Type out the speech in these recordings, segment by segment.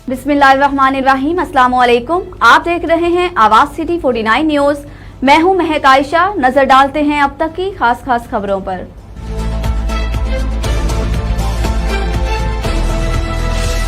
बिस्मिल्लाहिर्रहमानिर्रहीम, अस्सलाम वालेकुम। आप देख रहे हैं आवाज सिटी 49 न्यूज। मैं हूं महक आयशा। नजर डालते हैं अब तक की खास खबरों पर।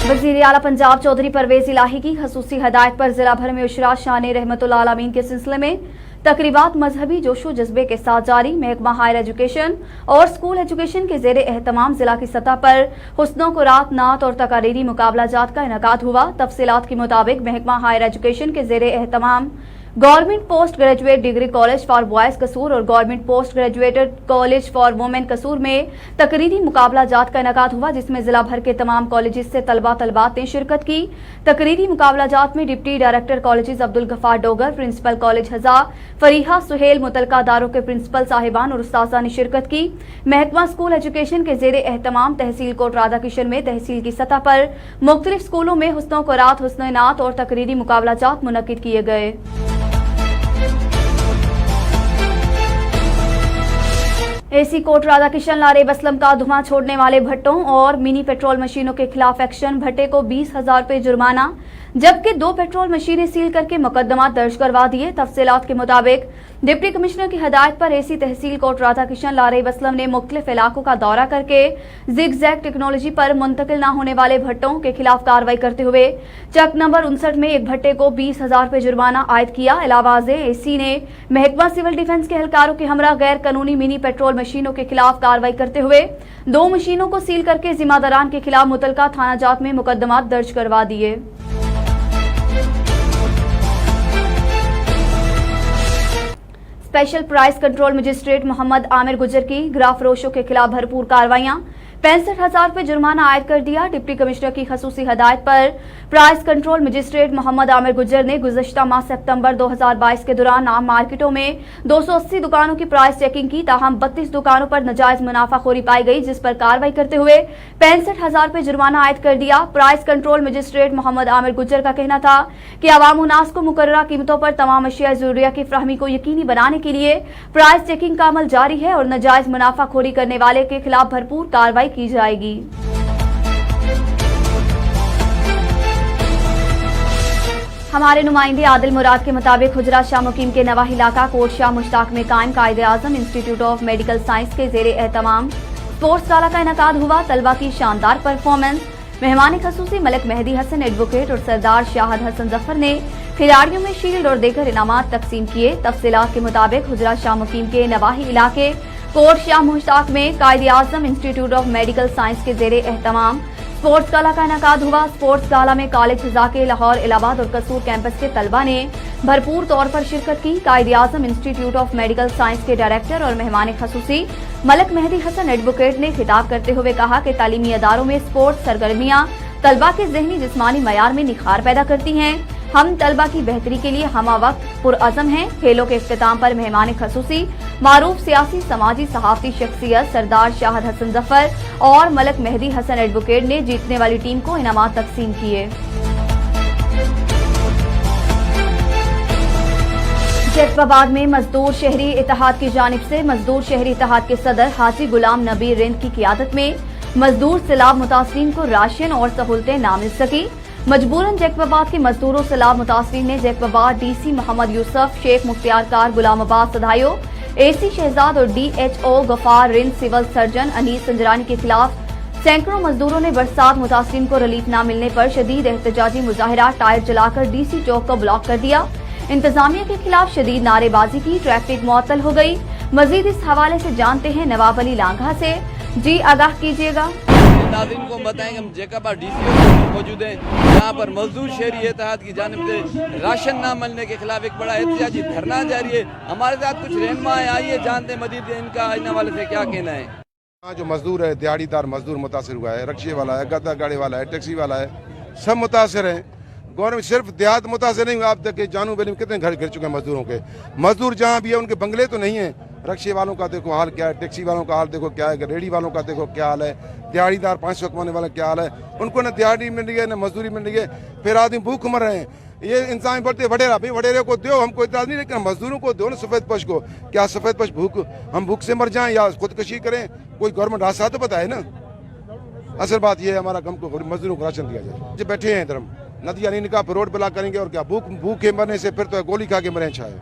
वज़ीर आला पंजाब चौधरी परवेज इलाही की खसूसी हदायत पर जिला भर में उशरा शान रहमतुल आलमीन के सिलसिले में तकरीबात मजहबी जोशो जज्बे के साथ जारी। महकमा हायर एजुकेशन और स्कूल एजुकेशन के ज़ेरे एहतमाम जिला की सतह पर हुस्नों को रात नात और तकारीरी मुकाबला जात का इनकाद हुआ। तफसीलात के मुताबिक महकमा हायर एजुकेशन के ज़ेरे एहतमाम government post graduate degree college for boys Kasur और government post graduated college for women Kasur में तकरीरी मुकाबला जात का इनकाद हुआ, जिसमें जिला भर के तमाम कॉलेजेस से तलबात ने शिरकत की। तकरीरी मुकाबला जात में deputy director colleges Abdul Ghaffar Dogar, principal college हजा फरीहा सुहेल, मुतलका दारों के प्रिंसिपल साहिबान और उस्ताजा ने शिरकत की। महकमा स्कूल एजुकेशन के ज़ेरे एहतमाम तहसील कोट राधा किशन में तहसील की सतह पर मुख्तलिफ स्कूलों में हुस्नों को रात, हुस्न नात और तकरीरी मुकाबला जात मुनक्किद किए गए। एसी कोट राधा किशन लारे बसलम का धुआं छोड़ने वाले भट्टों और मिनी पेट्रोल मशीनों के खिलाफ एक्शन। भट्टे को 20,000 रुपये जुर्माना जबकि 2 पेट्रोल मशीनें सील करके मुकदमा दर्ज करवा दिए। तफसीलात के मुताबिक डिप्टी कमिश्नर की हदायत पर एसी तहसील कोट राधा किशन लारे बसलम ने मुख्तलिफ इलाकों का दौरा करके जिग जैग टेक्नोलॉजी पर मुंतकिल न होने वाले भट्टों के खिलाफ कार्रवाई करते हुए चक नंबर 59 में एक भट्टे को 20,000 रुपये जुर्माना आयद किया। इलावाज़ एसी ने महकमा सिविल डिफेंस के एहलकारों के हमरा गैर कानूनी मिनी पेट्रोल मशीनों के खिलाफ कार्रवाई करते हुए 2 मशीनों को सील करके जिम्मेदारान के खिलाफ मुतलका थाना जात में मुकदमा दर्ज करवा दिए। Special price control magistrate Mohammad Aamir Gujjar की गिराफरोशों के खिलाफ भरपूर कार्रवाइयां। 65,000 रुपये जुर्माना आयद कर दिया। डिप्टी कमिश्नर की खसूसी हदायत पर price control magistrate Mohammad Aamir Gujjar ने गुज़श्ता माह सितंबर 2022 के दौरान आम मार्केटों में 280 दुकानों की प्राइस चेकिंग की। ताहम 32 दुकानों पर नाजायज मुनाफाखोरी पाई गई, जिस पर कार्रवाई करते हुए 65,000 रुपये जुर्माना आयद कर दिया। Price control magistrate Mohammad Aamir Gujjar का कहना था कि अवाम उन्नास को मुकर्ररा कीमतों पर तमाम अशिया ज़रूरिया की फ्राहमी को यकीनी बनाने के लिए प्राइस चेकिंग का अमल जारी है और नाजायज मुनाफाखोरी करने वाले के खिलाफ भरपूर कार्रवाई की जाएगी। हमारे नुमाइंदे आदिल मुराद के मुताबिक हुजरा शाह मुकीम के नवाह इलाका कोट शाह मुश्ताक में कायम कायदे आजम इंस्टीट्यूट ऑफ मेडिकल साइंस के ज़ेरे एहतमाम स्पोर्ट्स गाला का इनकाद हुआ। तलबा की शानदार परफॉर्मेंस। मेहमान खसूसी मलिक मेहदी हसन एडवोकेट और सरदार शाहद हसन जफर ने खिलाड़ियों में शील्ड और देकर इनामात तकसीम किए। तफसीलात के मुताबिक हुजरा शाह मुकीम के नवाही इलाके कोट शाह मुश्ताक में कायदे आजम इंस्टीट्यूट ऑफ मेडिकल साइंस के ज़ेरे एहतमाम स्पोर्ट्स गाला का इनकाद हुआ। स्पोर्ट्स गाला में कॉलेज हज़ा के लाहौर, इलाहाबाद और कसूर कैंपस के तलबा ने भरपूर तौर पर शिरकत की। कायदे आजम इंस्टीट्यूट ऑफ मेडिकल साइंस के डायरेक्टर और मेहमान खसूसी मलिक मेहदी हसन एडवोकेट ने खिताब करते हुए कहा कि तालीमी अदारों में स्पोर्ट्स सरगर्मियाँ तलबा के जहनी जिस्मानी मयार में निखार पैदा करती हैं। हम तलबा की बेहतरी के लिए हमा वक्त पुरअज़म हैं। खेलों के इख्तिताम पर मेहमान खसूसी मारूफ सियासी, समाजी, सहाफ़ती शख्सियत सरदार शाहद हसन जफर और मलिक मेहदी हसन एडवोकेट ने जीतने वाली टीम को इनामात तकसीम किए। जैकबाबाद में मजदूर शहरी इत्तेहाद की जानिब से मजदूर शहरी इत्तेहाद के सदर हाजी गुलाम नबी रिंद की क़ियादत में मजदूर सैलाब मुतासरीन को राशन और सहूलतें ना मिल सकी। मजबूरन जैकबाबाद के मजदूरों सैलाब मुतासरीन ने जैकबाबाद डीसी मोहम्मद यूसुफ, शेख मुख्तियार कार, गुलामाबाद सदायो, एसी शहजाद और DHO Ghaffar Rind, civil surgeon Anees Sanjrani के खिलाफ सैकड़ों मजदूरों ने बरसात मुतासरीन को रिलीफ न मिलने पर शदीद एहतजाजी मुजाहिरा टायर जलाकर डीसी चौक को ब्लॉक कर दिया। इंतजामिया के खिलाफ शदीद नारेबाजी की। ट्रैफिक मुअत्तल हो गई। मजीद इस हवाले से जानते हैं नवाब अली लांघा से। जी आगाह कीजिएगा। नाज़रीन को बताएंगे हम जैकबाबाद डीसी मौजूद हैं, यहाँ पर मजदूर शहरी इत्तेहाद की जानिब से राशन न मिलने के खिलाफ एक बड़ा एहतजाजी धरना जारी है। हमारे साथ कुछ रहनुमा आइए जानते हैं मजीद इनका इन हवाले से क्या कहना है। यहाँ जो मजदूर है, दिहाड़ीदार मजदूर मुतासर हुआ है, रक्शे वाला है, गद्दा गाड़ी वाला है, टैक्सी वाला है, सब मुतासर हैं। गवर्नमेंट सिर्फ देहात मुतासर नहीं हुआ, आप तक के जानू बेली में कितने घर गिर चुके हैं मजदूरों के। मजदूर जहाँ भी है उनके बंगले तो नहीं है। रक्शे वालों का देखो हाल क्या है, टैक्सी वालों का हाल देखो क्या है, रेडी वालों का देखो क्या हाल है, दिहाड़ीदार 500 कमाने वाला क्या हाल है। उनको न दिहाड़ी मिल रही है न मजदूरी मिल रही है, फिर आदमी भूख मर रहे हैं। ये इंसान बोलते वडेरा, भाई वडेरे को दो, हमको इतना नहीं, लेकिन मजदूरों को दो ना सफ़ेद पश को। क्या सफ़ेद पश हम भूख से मर जाएं या खुदकशी करें? कोई गवर्नमेंट रास्ता तो बताए ना। असल बात ये है हमारा, हमको मजदूरों को राशन दिया जाए। जो बैठे हैं इधर हम नदियाँ नहीं निकाल, रोड ब्लॉक करेंगे और क्या, भूखे मरने से फिर तो गोली खा के मरे शायद।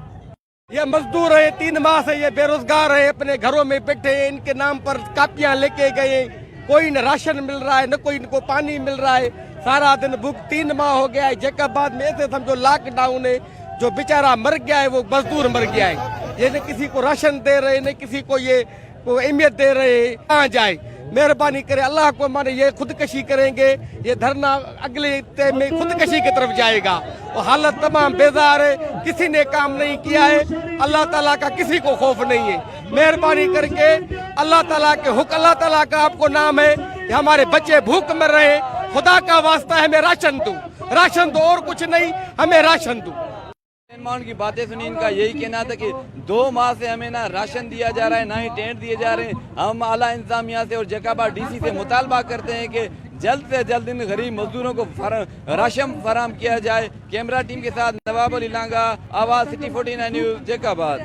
ये मजदूर है, 3 माह से ये बेरोजगार है, अपने घरों में बैठे हैं, इनके नाम पर कापियां लेके गए, कोई न राशन मिल रहा है, न कोई इनको पानी मिल रहा है, सारा दिन भूख। 3 माह हो गया है। जैकबाबाद में ऐसे समझो लॉकडाउन है, जो बेचारा मर गया है वो मजदूर मर गया है। ये न किसी को राशन दे रहे, न किसी को ये अहमियत दे रहे। कहाँ जाए? मेहरबानी करे, अल्लाह को माने, ये खुदकशी करेंगे, ये धरना अगले हफ्ते में खुदकशी की तरफ जाएगा। और हालत तमाम बेजार है, किसी ने काम नहीं किया है, अल्लाह ताला का किसी को खौफ नहीं है। मेहरबानी करके अल्लाह ताला के हुक्म, अल्लाह ताला का आपको नाम है, हमारे बच्चे भूख मर रहे हैं, खुदा का वास्ता है, हमें राशन दो, राशन दो, और कुछ नहीं, हमें राशन दो। माउंट की बातें सुनी, इनका यही कहना था कि 2 माह से हमें ना राशन दिया जा रहा है, ना ही टेंट दिए जा रहे हैं। हम आला इंतजामिया से और जैकबाबाद डीसी से मुतालबा करते हैं कि जल्द से जल्द इन गरीब मजदूरों को राशन फराहम किया जाए। कैमरा टीम के साथ नवाब अली लांगा, आवाज सिटी 49 न्यूज, जैकबाबाद।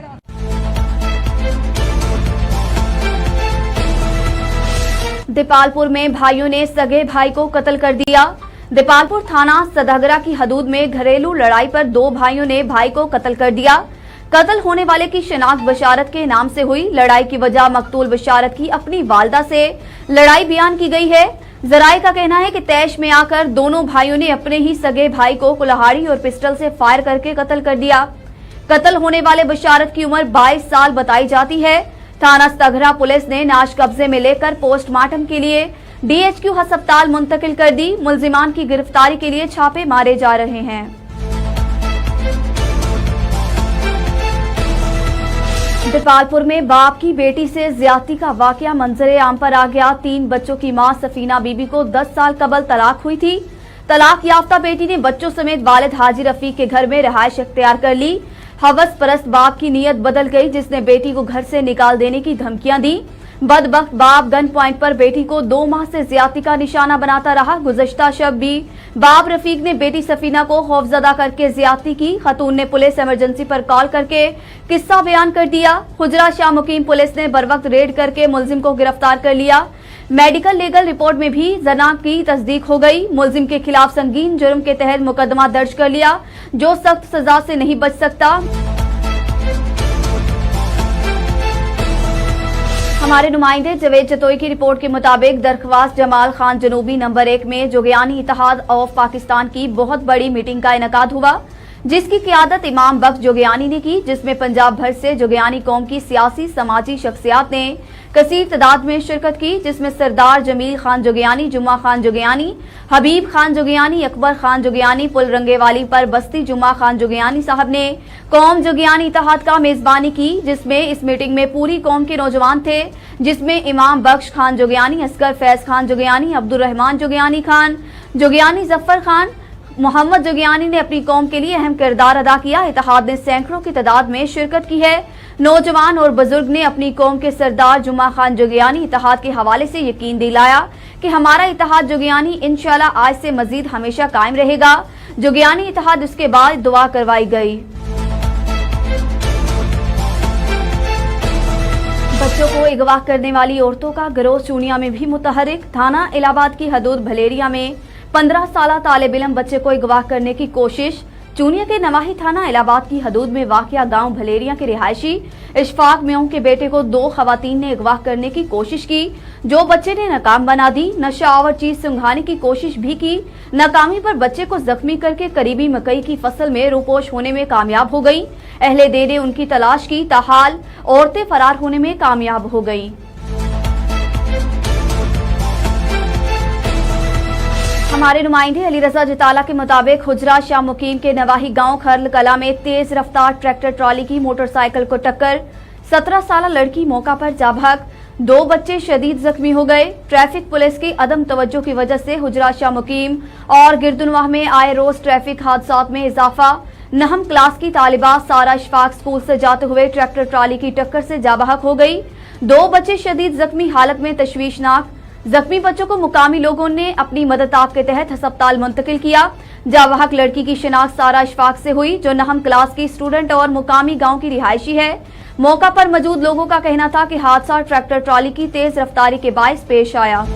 दीपालपुर में भाइयों ने सगे भाई को कत्ल कर दिया। दीपालपुर थाना सदागरा की हदूद में घरेलू लड़ाई पर 2 भाइयों ने भाई को कत्ल कर दिया। कत्ल होने वाले की शिनाख्त बशारत के नाम से हुई। लड़ाई की वजह मकतूल बशारत की अपनी वालदा से लड़ाई बयान की गई है। जराये का कहना है कि तैश में आकर दोनों भाइयों ने अपने ही सगे भाई को कुल्हाड़ी और पिस्टल से फायर करके कत्ल कर दिया। कत्ल होने वाले बशारत की उम्र 22 साल बताई जाती है। थाना सदागरा पुलिस ने नाश कब्जे में लेकर पोस्टमार्टम के लिए डीएचक्यू अस्पताल मुंतकिल कर दी। मुलजिमान की गिरफ्तारी के लिए छापे मारे जा रहे हैं। दीपालपुर में बाप की बेटी से ज्यादती का वाकया मंजरे आम पर आ गया। 3 बच्चों की मां सफीना बीबी को 10 साल कबल तलाक हुई थी। तलाक याफ्ता बेटी ने बच्चों समेत वालिद हाजी रफीक के घर में रिहाइश इख्तियार कर ली। हवस परस्त बाप की नीयत बदल गई, जिसने बेटी को घर से निकाल देने की धमकियां दी। बदबख्त बाप गन पॉइंट पर बेटी को 2 माह से ज्यादती का निशाना बनाता रहा। गुज़श्ता शब भी बाप रफीक ने बेटी सफीना को खौफजदा करके ज्यादती की। खतून ने पुलिस इमरजेंसी पर कॉल करके किस्सा बयान कर दिया। खुजरा शाह मुकीम पुलिस ने बरवक्त रेड करके मुलजिम को गिरफ्तार कर लिया। मेडिकल लीगल रिपोर्ट में भी जना की तस्दीक हो गई। मुलजिम के खिलाफ संगीन जुर्म के तहत मुकदमा दर्ज कर लिया, जो सख्त सजा से नहीं बच सकता। हमारे नुमाइंदे जवेद जतोई की रिपोर्ट के मुताबिक दरख्वास्त जमाल खान जनूबी नंबर 1 में जोगियानी इत्तेहाद ऑफ पाकिस्तान की बहुत बड़ी मीटिंग का इनेकाद हुआ, जिसकी क़ियादत इमाम बख्श जोगियानी ने की, जिसमें पंजाब भर से जोगियानी कौम की सियासी समाजी शख्सियात ने कसीर तादाद में शिरकत की, जिसमें सरदार जमील खान जोगियानी, जुम्मा खान जोगियानी, हबीब खान जोगियानी, अकबर खान जोगियानी, पुल रंगेवाली पर बस्ती जुम्मा खान जोगियानी साहब ने कौम जोगियानी इत्तेहाद का मेजबानी की, जिसमें इस मीटिंग में पूरी कौम के नौजवान थे, जिसमें इमाम बख्श खान जोगियानी, असगर फैज खान जोगियानी, अब्दुल रहमान जोगियानी खान जोगियानी, जफर खान, मोहम्मद जोगियानी ने अपनी कौम के लिए अहम किरदार अदा किया। इत्तेहाद ने सैकड़ों की तादाद में शिरकत की है। नौजवान और बुजुर्ग ने अपनी कौम के सरदार जुम्मा खान जोगियानी इत्तेहाद के हवाले से यकीन दिलाया कि हमारा इत्तेहाद जोगियानी इंशाल्लाह आज से मजीद हमेशा कायम रहेगा। जोगियानी इत्तेहाद उसके बाद दुआ करवाई गई। बच्चों को अगवा करने वाली औरतों का गिरोह चूनिया में भी मुतहरिक। थाना इलाहाबाद की हदूद भलेरिया में 15 साला तालिब इल्म बच्चे को अगवा करने की कोशिश। चूनिया के नवाही थाना इलाहाबाद की हदूद में वाक़िया गांव भलेरिया के रिहायशी इशफाक म्यों के बेटे को 2 खवातीन ने अगवा करने की कोशिश की, जो बच्चे ने नाकाम बना दी। नशा आवर चीज सुंघाने की कोशिश भी की। नाकामी पर बच्चे को जख्मी करके करीबी मकई की फसल में रूपोश होने में कामयाब हो गई। अहले दे ने उनकी तलाश की, ताहाल औरतें फरार होने में कामयाब हो गई। हमारे नुमाइंदे अली रजा जिताला के मुताबिक खुजरा शाह मुकीम के नवाही गांव खरल कला में तेज रफ्तार ट्रैक्टर ट्रॉली की मोटरसाइकिल को टक्कर। 17 साला लड़की मौका पर जा भाग। 2 बच्चे शदीद जख्मी हो गए। ट्रैफिक पुलिस की अदम तवज्जो की वजह से हुजरा शाह मुकीम और गिरदुनवाह में आए रोज ट्रैफिक हादसात में इजाफा। नहम क्लास की तालिबा सारा इशफाक स्कूल से जाते हुए ट्रैक्टर ट्रॉली की टक्कर से जाबहक हो गई। 2 बच्चे शदीद जख्मी हालत में तशवीशनाक। जख्मी बच्चों को मुकामी लोगों ने अपनी मदद के तहत अस्पताल मुंतकिल किया। जावाहक लड़की की शिनाख्त सारा इशफाक से हुई, जो नहम क्लास की स्टूडेंट और मुकामी गांव की रिहायशी है। मौका पर मौजूद लोगों का कहना था कि हादसा ट्रैक्टर ट्रॉली की तेज रफ्तारी के बायस पेश आया।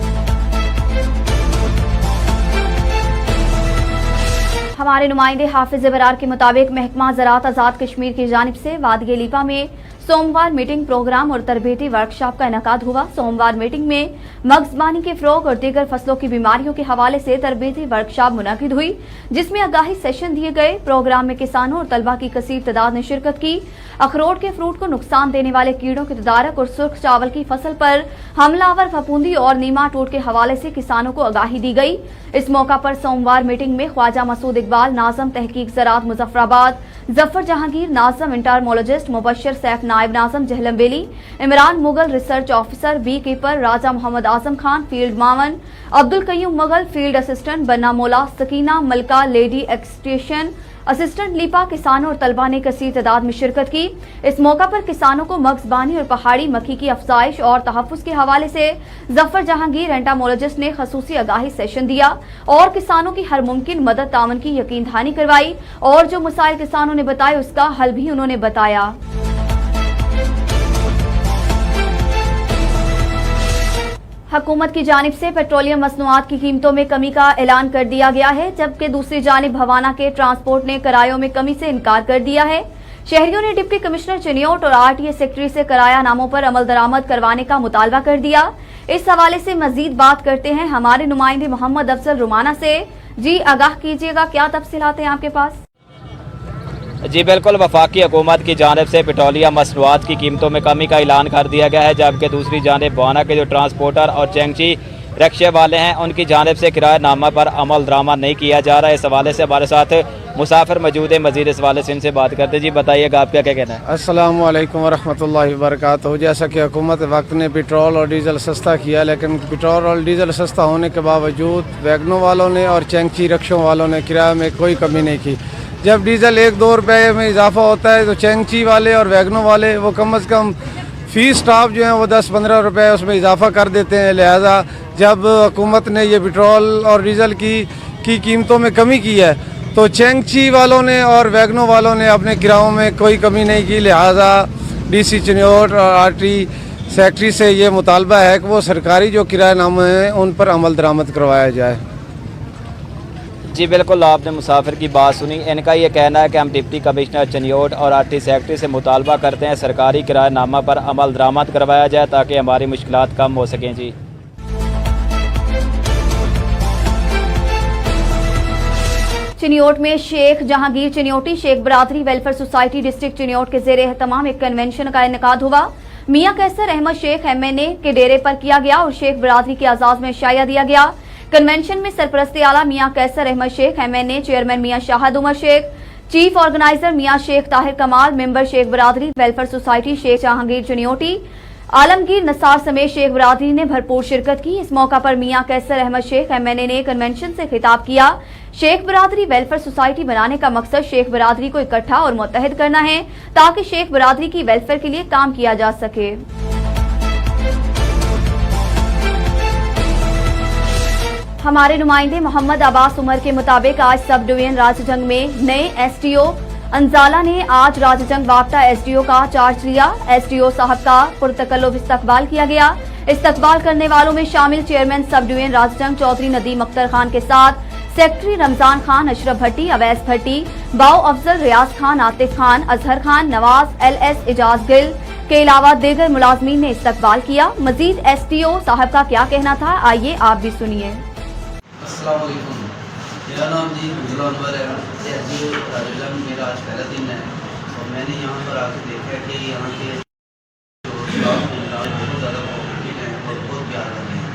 हमारे नुमाइंदे हाफिज बरार के मुताबिक महकमा ज़राअत आज़ाद कश्मीर की जानिब से वादिय लीपा में सोमवार मीटिंग प्रोग्राम और तरबेती वर्कशॉप का इनेकाद हुआ। सोमवार मीटिंग में मगज़बानी के फ़रोग और दीगर फसलों की बीमारियों के हवाले से तरबेती वर्कशॉप मुनक़िद हुई, जिसमें आगाही सेशन दिए गए। प्रोग्राम में किसानों और तलबा की कसीर तादाद ने शिरकत की। अखरोट के फ्रूट को नुकसान देने वाले कीड़ों के तदारक और सुर्ख चावल की फसल पर हमलावर फफूंदी और नीमाटोड के हवाले से किसानों को आगाही दी गई। इस मौका पर सोमवार मीटिंग में ख्वाजा मसूद इकबाल, नाज़म तहकीक ज़राअत मुजफ्फराबाद, जफर जहांगीर, नाज़म इंटरमोलॉजिस्ट, मुबशर सैफ नायब नाज़म Jhelum valley, Imran Mughal research officer, bee keeper, Raja Muhammad Azam Khan field मावन, अब्दुल कयूम मुगल फील्ड असिस्टेंट, बन्ना मोला, सकीना मलका लेडी एक्सटेंशन असिस्टेंट लीपा, किसानों और तलबा ने कसीर तादाद में शिरकत की। इस मौका पर किसानों को मगज़बानी और पहाड़ी मक्खी की अफजाइश और तहफ़्फ़ुज़ के हवाले से जफर जहांगीर एंटामोलॉजिस्ट ने खसूसी आगाही सेशन दिया और किसानों की हर मुमकिन मदद तावन की यकीन दहानी करवाई और जो मसाइल किसानों ने बताए उसका हल भी उन्होंने बताया। हुकूमत की जानिब से पेट्रोलियम मसनूआत की कीमतों में कमी का ऐलान कर दिया गया है, जबकि दूसरी जानिब हवाना के ट्रांसपोर्ट ने किरायों में कमी से इनकार कर दिया है। शहरियों ने डिप्टी कमिश्नर चिन्योट और आरटीए सेक्रेटरी से किराया नामों पर अमल दरामद करवाने का मुतालबा कर दिया। इस हवाले से मजीद बात करते हैं हमारे नुमाइंदे मोहम्मद अफजल रुमाना से। जी आगाह कीजिएगा, क्या तफसीलात हैं आपके पास? जी बिल्कुल, वफाकी हुकूमत की जानिब से पेट्रोलियम मसनूआत की कीमतों में कमी का ऐलान कर दिया गया है, जबकि दूसरी जानिब बवाना के जो ट्रांसपोर्टर और चैंगची रिक्शे वाले हैं उनकी जानिब से किराया नामा पर अमल दरामद नहीं किया जा रहा है। इस हवाले से हमारे साथ मुसाफिर मौजूद है, मजीद इस हवाले से इनसे बात करते। जी बताइएगा, आपका क्या कहना है? अस्सलाम वालेकुम वरहमतुल्लाहि वबरकातुहू। जैसा कि हुकूमत वक्त ने पेट्रोल और डीजल सस्ता किया, लेकिन पेट्रोल और डीजल सस्ता होने के बावजूद वैगनों वालों ने और चैंगची रिक्शों वालों ने किराए में कोई कमी नहीं की। जब डीजल 1-2 रुपये में इजाफा होता है तो चैंगची वाले और वैगनों वाले वो कम से कम फीस स्टाफ जो है वो 10-15 रुपये उसमें इजाफा कर देते हैं। लिहाजा जब हुकूमत ने ये पेट्रोल और डीजल की कीमतों में कमी की है तो चैंगची वालों ने और वैगनों वालों ने अपने किरायों में कोई कमी नहीं की। लिहाजा डीसी चिन्योट और आरटी सेक्रेटरी से ये मुतालबा है कि वो सरकारी जो किरायानामे हैं उन पर अमल दरामद करवाया जाए। जी बिल्कुल, आपने मुसाफिर की बात सुनी। इनका ये कहना है कि हम डिप्टी कमिश्नर चिन्योट और आरटी सेक्रेटरी से मुतालबा करते हैं सरकारी किरायानामा पर अमल दरामद करवाया जाए ताकि हमारी मुश्किलात कम हो सकें। जी चिन्योट में शेख जहांगीर चिन्योटी शेख बरादरी वेलफेयर सोसाइटी डिस्ट्रिक्ट चिन्योट के ज़ेरे एहतमाम एक कन्वेंशन का इनेकाद हुआ। मियां कैसर अहमद शेख एमएनए के डेरे पर किया गया और शेख बरादरी के आजाद में शाया दिया गया। कन्वेंशन में सरपरस्ती आला मियां कैसर अहमद शेख एमएनए, चेयरमैन मियां शाहद उमर शेख, चीफ ऑर्गेनाइजर मियां शेख ताहिर कमाल, मेंबर शेख बरादरी वेलफेयर सोसाइटी शेख जहांगीर चिन्योटी, आलमगीर नसार समेत शेख बरादरी ने भरपूर शिरकत की। इस मौका पर मियां कैसर अहमद शेख एमएनए ने कन्वेंशन से खिताब किया। शेख बरादरी वेलफेयर सोसाइटी बनाने का मकसद शेख बरादरी को इकट्ठा और मुत्तहिद करना है ताकि शेख बरादरी की वेलफेयर के लिए काम किया जा सके। हमारे नुमाइंदे मोहम्मद अब्बास उमर के मुताबिक आज सब डिवीजन राजजंग में नए एसडीओ अंजाला ने आज राजजंग वापटा एसडीओ का चार्ज लिया। एसडीओ साहब का पुरतकल्लुफ इस्तकबाल किया गया। इस्तकबाल करने वालों में शामिल chairman sub division Rajjang Chaudhry Nadeem Akhtar Khan के साथ सेक्रेटरी रमजान खान, अशरफ भट्टी, अवैस भट्टी, बाओ अफजल, रियाज खान, आतिफ खान, अजहर खान, नवाज, LS इजाज गिल के अलावा दीगर मुलाजमीन ने इस्तकबाल किया। मजीद एसडीओ साहब का क्या कहना था, आइए आप भी सुनिए। अस्सलाम वालेकुम, मेरा नाम जी अब्दुल अनवर है। एसडीओ राजजंग मेरा आज पहला दिन है और मैंने यहाँ पर आकर देखा कि यहाँ के जो स्टाफ हैं बहुत ज़्यादा कोऑपरेटिव हैं और बहुत प्यार करते हैं।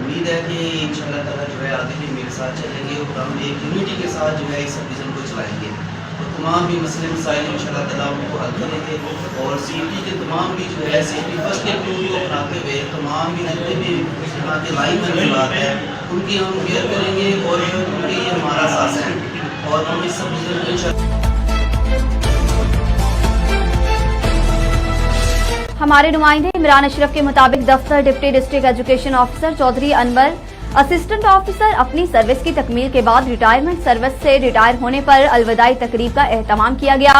उम्मीद है कि इंशाअल्लाह ताला जो है आगे भी मेरे साथ चलेंगे और हम एक यूनिटी के साथ जो है इस सब डिवीज़न को चलाएँगे और तमाम भी मसले मसाइल इंशाअल्लाह ताला उनको हल करेंगे और सीपी के तमाम भी जो है सीपी फर्स्ट एक्टिविटी को अपनाते हुए तमाम भी जितने भी यहाँ के लाइन मंजूरात है उनकी हम केयर करेंगे और उनके ये हमारा साथ है और हम इस सब डिवीज़न को हमारे नुमाइंदे इमरान अशरफ के मुताबिक दफ्तर deputy district education officer Chaudhry Anwar assistant officer अपनी सर्विस की तकमील के बाद रिटायरमेंट सर्विस से रिटायर होने पर अलविदाई तकरीब का एहतमाम किया गया।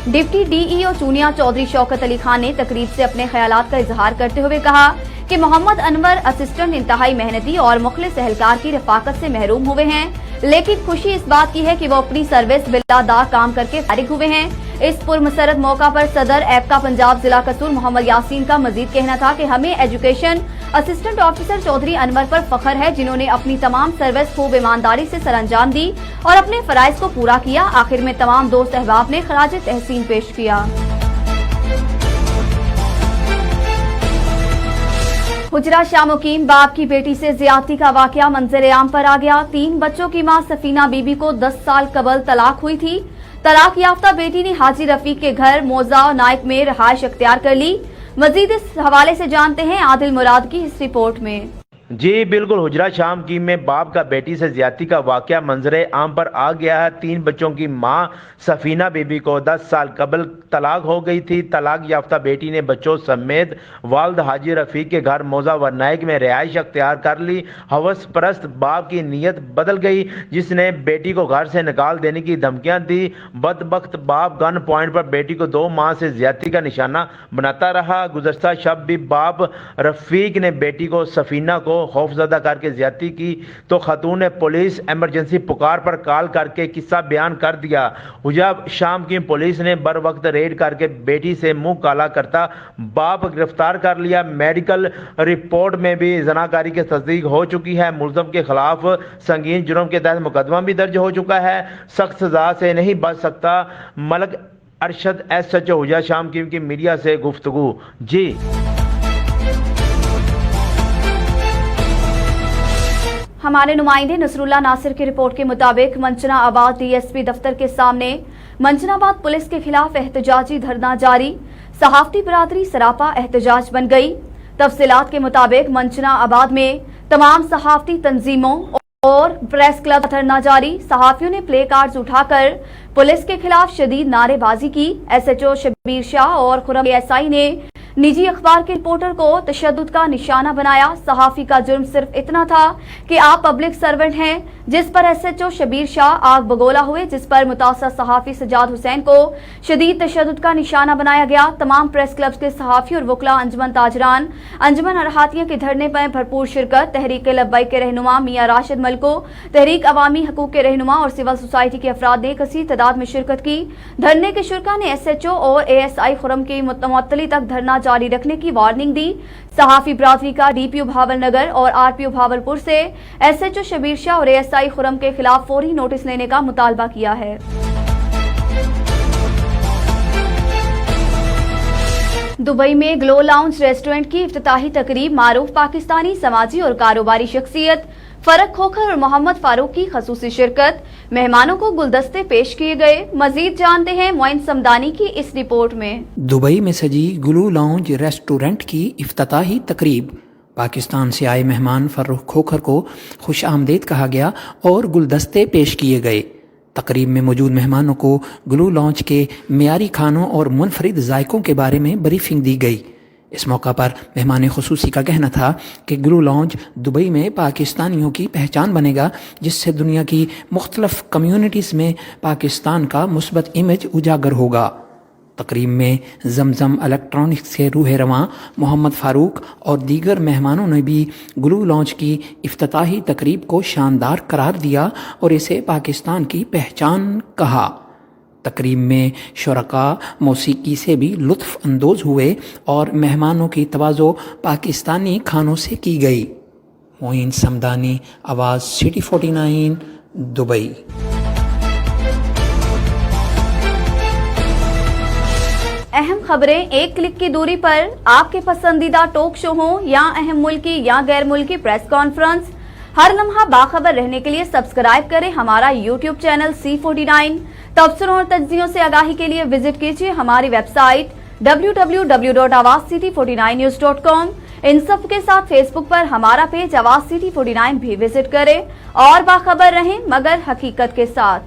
डिप्टी डीईओ चूनिया चौधरी शौकत अली खान ने तकरीब से अपने ख्यालात का इजहार करते हुए कहा कि मोहम्मद अनवर असिस्टेंट इंतहाई मेहनती और मुखलिस एहलकार की रफाकत से महरूम हुए हैं। लेकिन खुशी इस बात की है कि वो अपनी सर्विस बिला दाग काम करके फारिग हुए हैं। इस पुरमसरत मौका पर सदर एपका पंजाब जिला कसूर मोहम्मद यासीन का मजीद कहना था कि हमें education assistant officer Chaudhry Anwar पर फख्र है, जिन्होंने अपनी तमाम सर्विस खूब ईमानदारी से सरअंजाम दी और अपने फराइज को पूरा किया। आखिर में तमाम दोस्त अहबाब ने खराज तहसीन पेश किया। हुजरा शाह मुकीम बाप की बेटी से ज्यादती का वाकया मंजर आम पर आ गया। 3 बच्चों की मां सफीना बीबी को 10 साल कबल तलाक हुई थी। तलाक याफ्ता बेटी ने हाजी रफीक के घर मौजा नाइक में रहायश अख्तियार कर ली। मजीद इस हवाले से जानते हैं आदिल मुराद की इस रिपोर्ट में। जी बिल्कुल, हुजरा शाह मुकीम में बाप का बेटी से ज्यादती का वाकया मंजरे आम पर आ गया है। 3 बच्चों की मां सफीना बीबी को 10 साल कबल तलाक हो गई थी। तलाक याफ्ता बेटी ने बच्चों समेत वालिद हाजी रफीक के घर मौजा व नाइक में रिहाइश अख्तियार कर ली। हवस परस्त बाप की नीयत बदल गई, जिसने बेटी को घर से निकाल देने की धमकियां दी। बदबख्त बाप गन पॉइंट पर बेटी को 2 माह से ज्यादती का निशाना बनाता रहा। गुज़श्ता शब भी बाप रफीक ने बेटी को सफीना को खौफजदा करके ज्यादती की तो खातून ने पुलिस इमरजेंसी पुकार पर कॉल करके किस्सा बयान कर दिया। हुजरा शाह की पुलिस ने बर वक्त रेड करके बेटी से मुंह काला करता बाप गिरफ्तार कर लिया। मेडिकल रिपोर्ट में भी जनाकारी की तस्दीक हो चुकी है। मुलज़म के खिलाफ संगीन जुर्म के तहत मुकदमा भी दर्ज हो चुका है। सख्त सजा से नहीं बच सकता। मलक अरशद SHO हुजरा शाह की मीडिया से गुफ्तगू। जी हमारे नुमाइंदे नसरुल्लाह नासिर की रिपोर्ट के मुताबिक मंचनाबाद DSP दफ्तर के सामने मंचनाबाद पुलिस के खिलाफ एहतजाजी धरना जारी। सहाफती बरादरी सरापा एहतजाज बन गई। तफसीलात के मुताबिक मंचनाबाद में तमाम सहाफती तंजीमों और प्रेस क्लब धरना जारी। सहाफियों ने प्ले कार्ड्स उठाकर पुलिस के खिलाफ शदीद नारेबाजी की। SHO शबीर शाह और खुरम ASI ने निजी अखबार के रिपोर्टर को तशद्दुद का निशाना बनाया। सहाफी का जुर्म सिर्फ इतना था कि आप पब्लिक सर्वेंट हैं, जिस पर SHO शबीर शाह आग बगोला हुए, जिस पर मुतासर सहाफी सजाद हुसैन को शदीद तशद्दुद का निशाना बनाया गया। तमाम प्रेस क्लब्स के सहाफी और वकला, अंजुमन ताजरान, अंजुमन अरहातिया के धरने पर भरपूर शिरकत। तहरीक लब्बैक के रहनुमा मियां राशिद मलको, तहरीक अवामी हकूक के रहनुमा और सिविल सोसाइटी के अफराद ने कसीर तादाद में शिरकत की। धरने के शुरका ने SHO और ASI खुरम की मुअत्तली तक धरना जारी रखने की वार्निंग दी। सहाफी बरादरी का DPO भावलनगर और RPO भावलपुर से SHO शबीर शाह और ASI खुरम के खिलाफ फौरी नोटिस लेने का मुतालबा किया है। दुबई में ग्लो लाउंज रेस्टोरेंट की इफ्तिताही तकरीब मारूफ पाकिस्तानी समाजी और कारोबारी शख्सियत फरक खोखर और मोहम्मद फारूक की खसूसी शिरकत। मेहमानों को गुलदस्ते पेश किए गए। मजीद जानते हैं मोइन समदानी की इस रिपोर्ट में। दुबई में सजी ग्लो लाउंज रेस्टोरेंट की इफ्तिताही तकरीब। पाकिस्तान से आए मेहमान फर्रुख खोखर को खुश आमदेद कहा गया और गुलदस्ते पेश किए गए। तकरीब में मौजूद मेहमानों को ग्लो लाउंज के मियारी खानों और मुनफरिद जायकों के बारे में ब्रीफिंग दी गई। इस मौका पर मेहमान खुसूसी का कहना था कि ग्लो लाउंज दुबई में पाकिस्तानियों की पहचान बनेगा, जिससे दुनिया की मुख्तलिफ कम्युनिटीज़ में पाकिस्तान का मुस्बत इमेज उजागर होगा। तकरीब में जमजम इलेक्ट्रॉनिक्स के रूह रवां मोहम्मद फारूक और दीगर मेहमानों ने भी ग्लो लाउंज की इफ्तिताही तकरीब को शानदार करार दिया और इसे पाकिस्तान की पहचान कहा। तकरीब में शुरका मौसीकी से भी लुत्फ अंदोज हुए और मेहमानों की तवाज़ो पाकिस्तानी खानों से की गई। मोइन समदानी, आवाज़ सिटी 49, दुबई। अहम खबरें एक क्लिक की दूरी पर। आपके पसंदीदा टॉक शो हो या अहम मुल्की या गैर मुल्की प्रेस कॉन्फ्रेंस, हर लम्हा बाखबर रहने के लिए सब्सक्राइब करें हमारा YouTube चैनल C49। तबसरों और तज्जियों से आगाही के लिए विजिट कीजिए हमारी वेबसाइट www.awazcity49news.com। इन सब के साथ फेसबुक पर हमारा पेज आवाज सिटी 49 भी विजिट करें और बाखबर रहें मगर हकीकत के साथ।